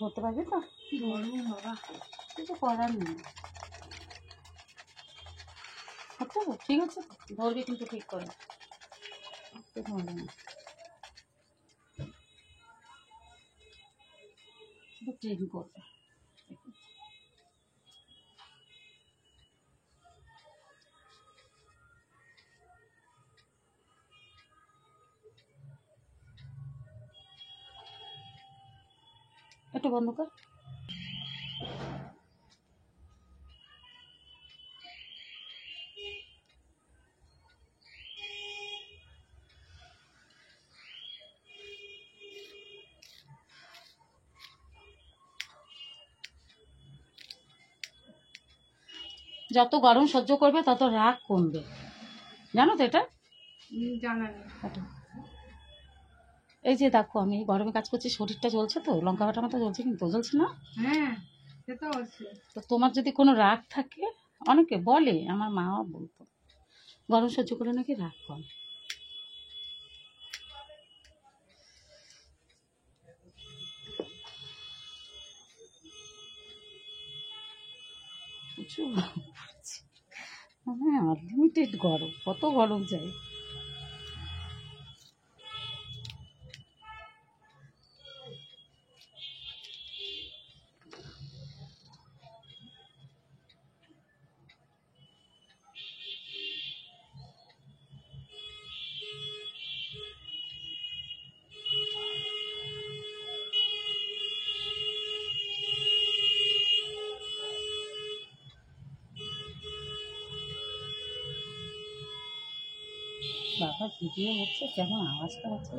ধরতে পারবি তো? ধরবো বাবা, কিছু করার নেই। আচ্ছা ঠিক আছে, ধরবি কিন্তু ঠিক করে, ধরবি না শুধু ট্রেন করবে। একটু বন্ধ কর। যত গরম সহ্য করবে তত রাগ কমবে, জানো তো এটা? জানা নেই। এই যে দেখো আমি গরমে কাজ করছি, শরীরটা জ্বলছে তো, লঙ্কা বাটার মতো জ্বলছে, কিন্তু জ্বলছে না। হ্যাঁ সে তো আছে। তো তোমার যদি কোনো রাগ থাকে, অনেকে বলে, আমার মাও বলতো গরম সহ্য করে নাকি রাগ কম। প্রচুর গরম পড়ছে। হ্যাঁ আনলিমিটেড গরম, কত গরম যায়। বাবা ভিডিও হচ্ছে, কেমন আওয়াজটা হচ্ছে।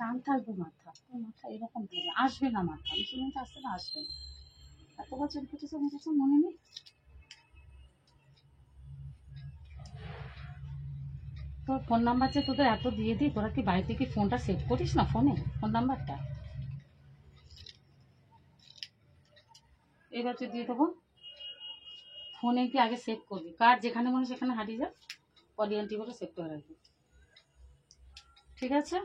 টান থাকবে মাথা, মাথা এরকম থাকবে, আসবে না মাথা, আমি শুনে আসছে না, আসবে না। এতবার চুল কেটেছে আমার কাছে মনে নেই। তোর ফোন নাম্বার যে তোদের এত দিয়ে দিই, তোরা কি বাড়িতে কি ফোনটা সেভ করিস না, ফোনে ফোন নাম্বারটা? এবার তুই দিয়ে দেবো, ফোনে কি আগে সেভ করবি, কার যেখানে মনে সেখানে হারিয়ে যা, পলি আন্টি বলে সেভ করে রাখবি, ঠিক আছে?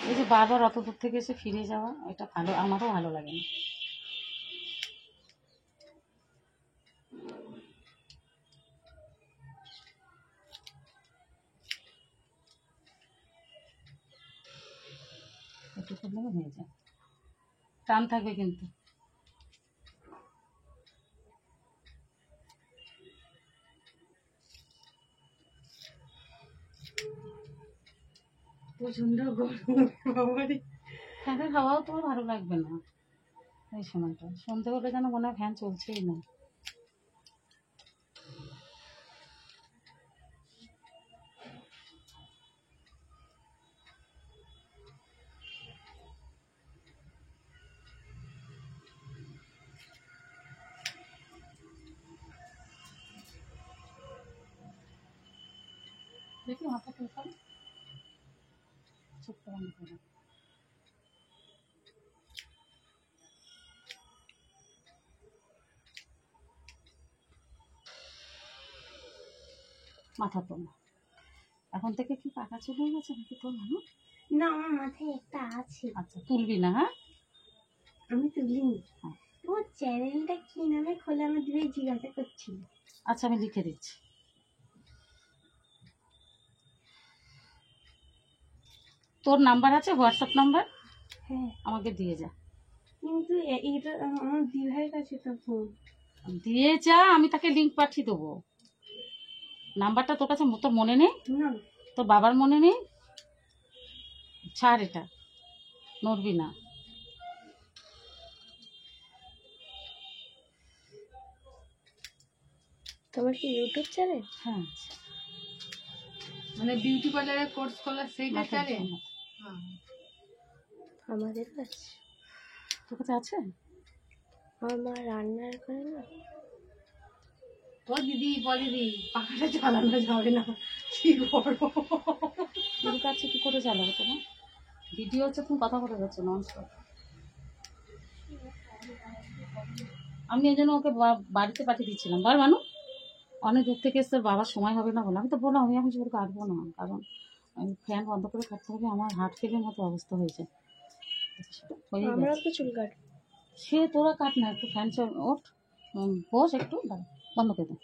এই যে বারবার অত দূর থেকে এসে ফিরে যাওয়া, এটা ভালো, আমারও ভালো লাগে না। একটু করলে হয়ে যায়, টান থাকবে কিন্তু। প্রচন্ড গরম বাবারে। ফ্যানের হাওয়াও তোমার ভালো লাগবে না এই সময়টা, সন্ধে হলে যেন মনে হয় ফ্যান চলছেই না। দেখি মাথা টেপা, চুপ করে আমি করো। মাথা তোলা, এখন থেকে কি পাকা চুল হয়ে গেছে নাকি তোর? না আমার মাথায় একটা আছে। আচ্ছা তুলবি না? হ্যাঁ আমি তুলিনি। তোমার চ্যানেলটা কি নামে খোলা, আমি দিদি জিজ্ঞাসা করছি। আচ্ছা আমি লিখে দিচ্ছি। তোর নাম্বার আছে, হোয়াটসঅ্যাপ নাম্বার? হ্যাঁ আমাকে দিয়ে যা। কিন্তু এটা আমার দিদিভাইয়ের কাছে তো ফোন। দিয়ে যা, আমি তাকে লিঙ্ক পাঠিয়ে দেবো। নাম্বারটা তোর কাছে তোর মনে নেই? না তোর বাবার মনে নেই? ছাড়, এটা নড়বি না। তোমার কি ইউটিউব চ্যানেল? হ্যাঁ মানে বিউটি পার্লারের কোর্স করলে সেইটা মাথার চলে? জন্য। আমাদের কাছে তোর কাছে আছে? আমার মা রান্নার করে না। ও দিদি বলিদি পাখাটা চালানো যাবে না, কি করবো? তোর কাছে কি করে চালাবো তোমার ভিডিও হচ্ছে, তুমি কথা বলে যাচ্ছ নন স্টপ। আমি এই জন্য ওকে বাড়িতে পাঠিয়ে দিচ্ছিলাম। বার মানু অনেক দূর থেকে এসে বাবার সময় হবে না বলে আমি তো বললাম আমি এখন জোর কাটবো না, কারণ আমি ফ্যান বন্ধ করে কাটতে হবে, আমার হার্ট ফেলের মতো অবস্থা হয়েছে। হয়েই আমরাও গেছে। তো চুল কাট। সে তোরা কাট না, একটু ফ্যান ওঠ, বস একটু দাঁড়া, বন্ধ করে দে।